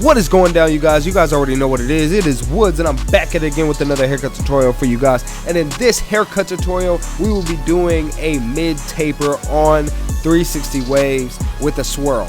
What is going down, you guys? You guys already know what it is. It is Woods, and I'm back at it again with another haircut tutorial for you guys. And in this haircut tutorial, we will be doing a mid taper on 360 waves with a swirl.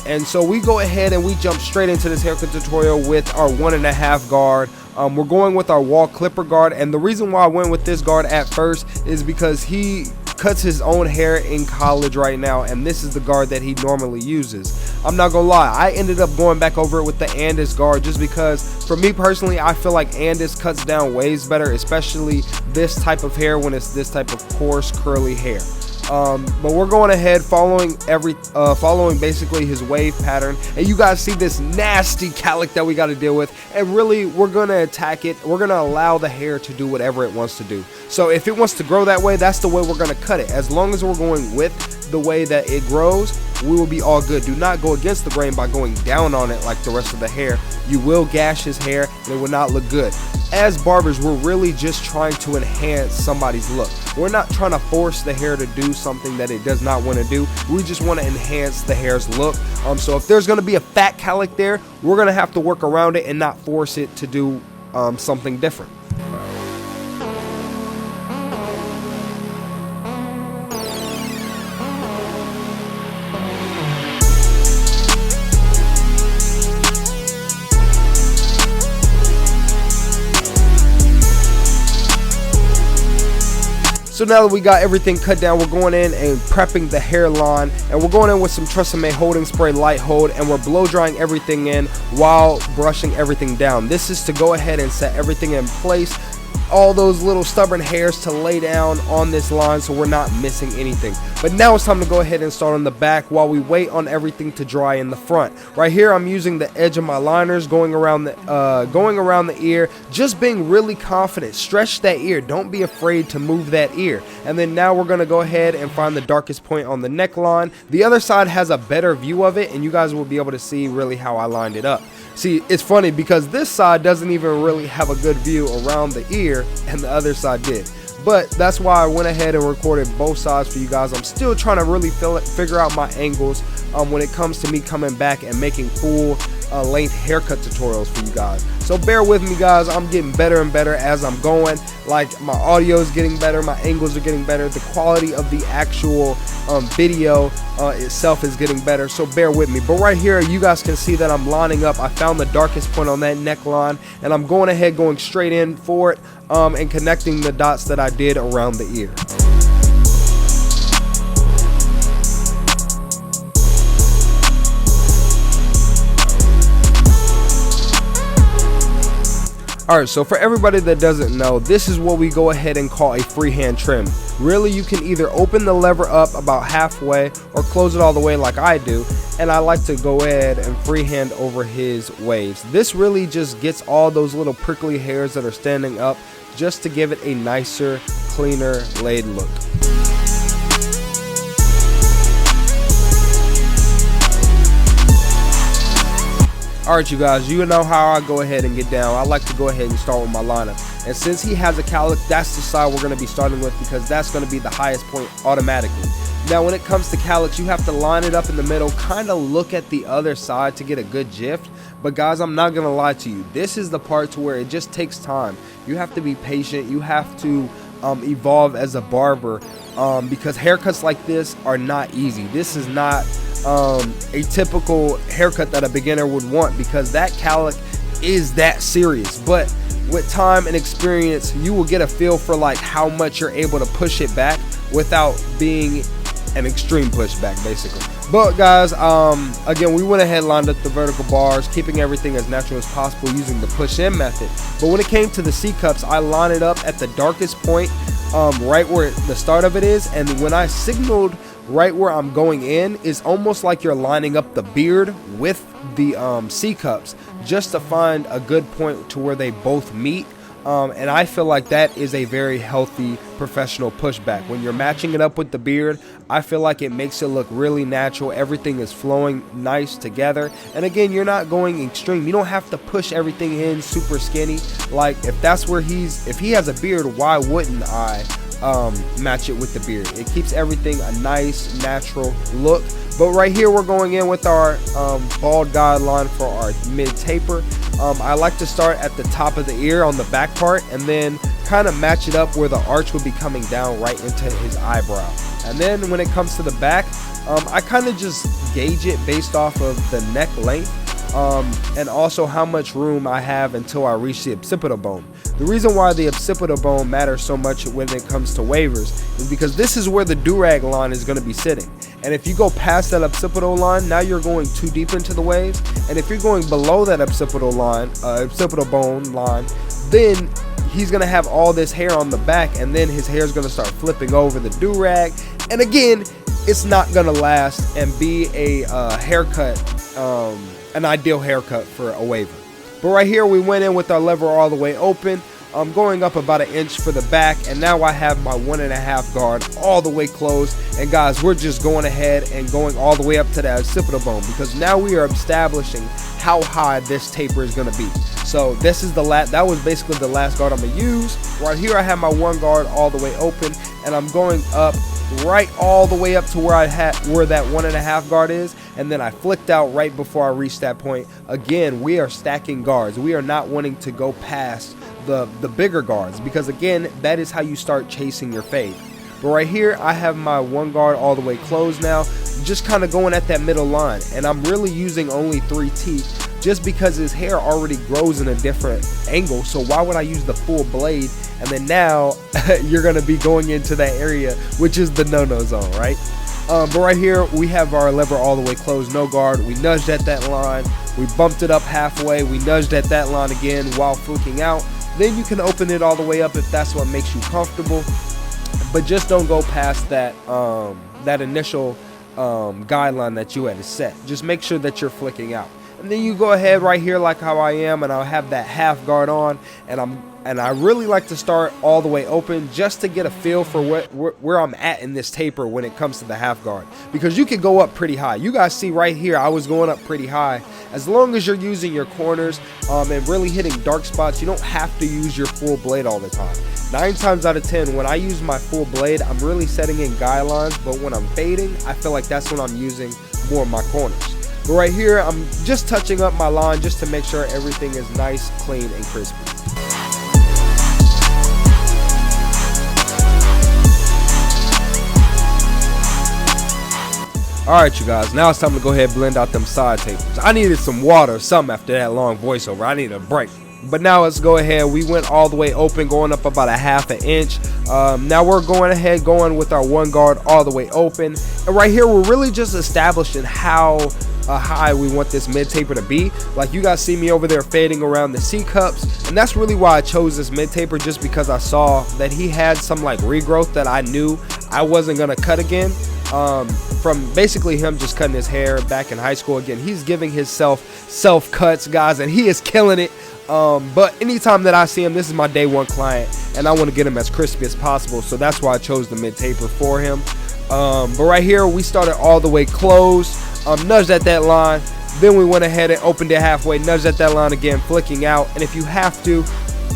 And so we go ahead and we jump straight into this haircut tutorial with our 1.5 guard. We're going with our wall clipper guard, and the reason why I went with this guard at first is because he cuts his own hair in college right now, and this is the guard that he normally uses. I'm not gonna lie, I ended up going back over it with the Andis guard just because for me personally, I feel like Andis cuts down waves better, especially this type of hair when it's this type of coarse curly hair. But we're going ahead following basically his wave pattern, and you guys see this nasty cowlick that we got to deal with, and really we're gonna attack it. We're gonna allow the hair to do whatever it wants to do. So if it wants to grow that way, that's the way we're gonna cut it. As long as we're going with the way that it grows, we will be all good. Do not go against the grain by going down on it like the rest of the hair. You will gash his hair and it will not look good. As barbers, we're really just trying to enhance somebody's look. We're not trying to force the hair to do something that it does not want to do. We just want to enhance the hair's look. So if there's going to be a fat cowlick there, we're going to have to work around it and not force it to do something different. So now that we got everything cut down, we're going in and prepping the hairline, and we're going in with some Tresemme holding spray light hold, and we're blow drying everything in while brushing everything down. This is to go ahead and set everything in place, all those little stubborn hairs to lay down on this line so we're not missing anything. But now it's time to go ahead and start on the back while we wait on everything to dry in the front. Right here I'm using the edge of my liners going around the ear, just being really confident. Stretch that ear, don't be afraid to move that ear. And then now we're going to go ahead and find the darkest point on the neckline. The other side has a better view of it, and you guys will be able to see really how I lined it up. See, it's funny because this side doesn't even really have a good view around the ear, and the other side did. But that's why I went ahead and recorded both sides for you guys. I'm still trying to really figure out my angles when it comes to me coming back and making full length haircut tutorials for you guys. So bear with me, guys. I'm getting better and better as I'm going. Like, my audio is getting better, my angles are getting better, the quality of the actual video itself is getting better, so bear with me. But right here you guys can see that I'm lining up. I found the darkest point on that neckline, and I'm going ahead going straight in for it and connecting the dots that I did around the ear. Alright, so for everybody that doesn't know, this is what we go ahead and call a freehand trim. Really, you can either open the lever up about halfway or close it all the way like I do, and I like to go ahead and freehand over his waves. This really just gets all those little prickly hairs that are standing up just to give it a nicer, cleaner laid look. Alright, you guys, you know how I go ahead and get down. I like to go ahead and start with my lineup. And since he has a cowlick, that's the side we're going to be starting with because that's going to be the highest point automatically. Now, when it comes to cowlicks, you have to line it up in the middle, kind of look at the other side to get a good jift. But guys, I'm not going to lie to you. This is the part to where it just takes time. You have to be patient. You have to evolve as a barber because haircuts like this are not easy. This is not a typical haircut that a beginner would want because that cowlick is that serious. But with time and experience, you will get a feel for like how much you're able to push it back without being an extreme pushback, basically. But guys, again, we went ahead, lined up the vertical bars, keeping everything as natural as possible using the push-in method. But when it came to the C-cups, I lined it up at the darkest point, right where the start of it is, and when I signaled right where I'm going in, is almost like you're lining up the beard with the C-cups just to find a good point to where they both meet. And I feel like that is a very healthy professional pushback. When you're matching it up with the beard, I feel like it makes it look really natural. Everything is flowing nice together. And again, you're not going extreme. You don't have to push everything in super skinny. Like, if that's where if he has a beard, why wouldn't I match it with the beard. It keeps everything a nice natural look. But right here we're going in with our bald guideline for our mid taper. I like to start at the top of the ear on the back part and then kind of match it up where the arch would be coming down right into his eyebrow. And then when it comes to the back, I kind of just gauge it based off of the neck length and also how much room I have until I reach the occipital bone. The reason why the occipital bone matters so much when it comes to wavers is because this is where the do-rag line is going to be sitting. And if you go past that occipital line, now you're going too deep into the waves. And if you're going below that occipital bone line, then he's going to have all this hair on the back, and then his hair is going to start flipping over the do-rag. And again, it's not going to last and be a haircut, an ideal haircut for a waver. But right here we went in with our lever all the way open. I'm going up about 1 inch for the back, and now I have my 1.5 guard all the way closed. And guys, we're just going ahead and going all the way up to that occipital bone, because now we are establishing how high this taper is going to be. So this is that was basically the last guard I'm going to use. Right here I have my 1 guard all the way open, and I'm going up right all the way up to where where that 1.5 guard is, and then I flicked out right before I reached that point. Again, we are stacking guards. We are not wanting to go past the bigger guards, because again, that is how you start chasing your fade. But right here I have my 1 guard all the way closed now, just kind of going at that middle line, and I'm really using only 3 teeth just because his hair already grows in a different angle. So why would I use the full blade? And then now you're going to be going into that area, which is the no-no zone, right? But right here we have our lever all the way closed, no guard. We nudged at that line, we bumped it up halfway, we nudged at that line again while flicking out. Then you can open it all the way up if that's what makes you comfortable, but just don't go past that that initial guideline that you had set. Just make sure that you're flicking out, and then you go ahead right here like how I am, and I'll have that half guard on, and I really like to start all the way open just to get a feel for where I'm at in this taper when it comes to the half guard, because you can go up pretty high. You guys see right here I was going up pretty high. As long as you're using your corners and really hitting dark spots, you don't have to use your full blade all the time. 9 times out of 10 when I use my full blade, I'm really setting in guidelines, but when I'm fading, I feel like that's when I'm using more of my corners. But right here I'm just touching up my line just to make sure everything is nice, clean, and crispy. Alright you guys, now it's time to go ahead and blend out them side tapers. I needed some water or something after that long voiceover. I needed a break. But now let's go ahead. We went all the way open, going up about 1/2 inch. Now we're going ahead, going with our 1 guard all the way open. And right here we're really just establishing how high we want this mid taper to be. Like you guys see me over there fading around the C cups, and that's really why I chose this mid taper, just because I saw that he had some like regrowth that I knew I wasn't gonna cut again. From basically him just cutting his hair back in high school. Again, he's giving his self cuts, guys, and he is killing it. But anytime that I see him, this is my day 1 client, and I want to get him as crispy as possible, so that's why I chose the mid taper for him. But right here we started all the way closed, nudged at that line, then we went ahead and opened it halfway, nudged at that line again, flicking out. And if you have to,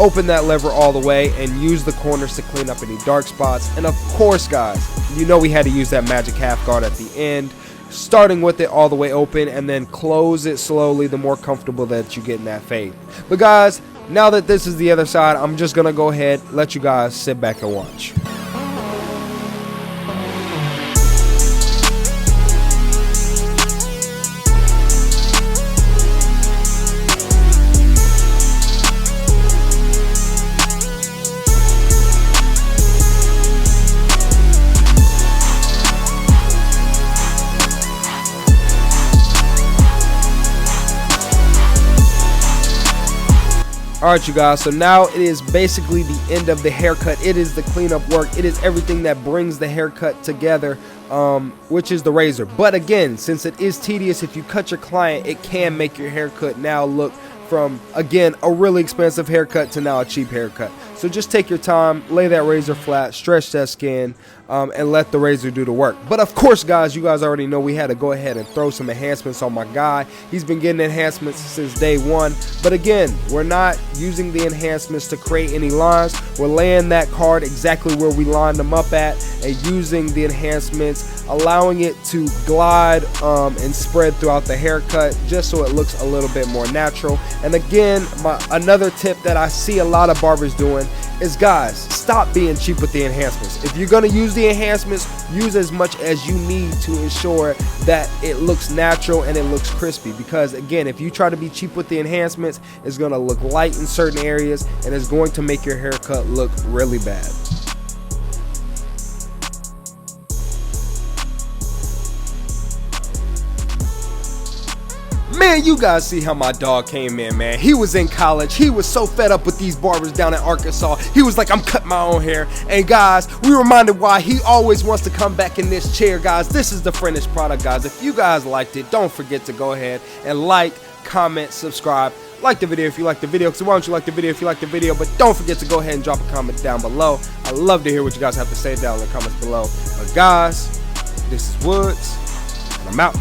open that lever all the way and use the corners to clean up any dark spots. And of course guys, you know we had to use that magic half guard at the end, starting with it all the way open and then close it slowly the more comfortable that you get in that fade. But guys, now that this is the other side, I'm just gonna go ahead, let you guys sit back and watch. Alright you guys, so now it is basically the end of the haircut. It is the cleanup work. It is everything that brings the haircut together, which is the razor. But again, since it is tedious, if you cut your client, it can make your haircut now look from, again, a really expensive haircut to now a cheap haircut. So just take your time, lay that razor flat, stretch that skin, and let the razor do the work. But of course, guys, you guys already know we had to go ahead and throw some enhancements on my guy. He's been getting enhancements since day one. But again, we're not using the enhancements to create any lines. We're laying that card exactly where we lined them up at and using the enhancements, allowing it to glide and spread throughout the haircut just so it looks a little bit more natural. And again, another tip that I see a lot of barbers doing is, guys, stop being cheap with the enhancements. If you're going to use the enhancements, use as much as you need to ensure that it looks natural and it looks crispy. Because again, if you try to be cheap with the enhancements, it's going to look light in certain areas and it's going to make your haircut look really bad. Man, you guys see how my dog came in, man. He was in college. He was so fed up with these barbers down in Arkansas. He was like, I'm cutting my own hair. And guys, we reminded why he always wants to come back in this chair, guys. This is the finished product, guys. If you guys liked it, don't forget to go ahead and like, comment, subscribe. Like the video if you like the video, because why don't you like the video if you like the video, but don't forget to go ahead and drop a comment down below. I love to hear what you guys have to say down in the comments below. But guys, this is Woods, and I'm out.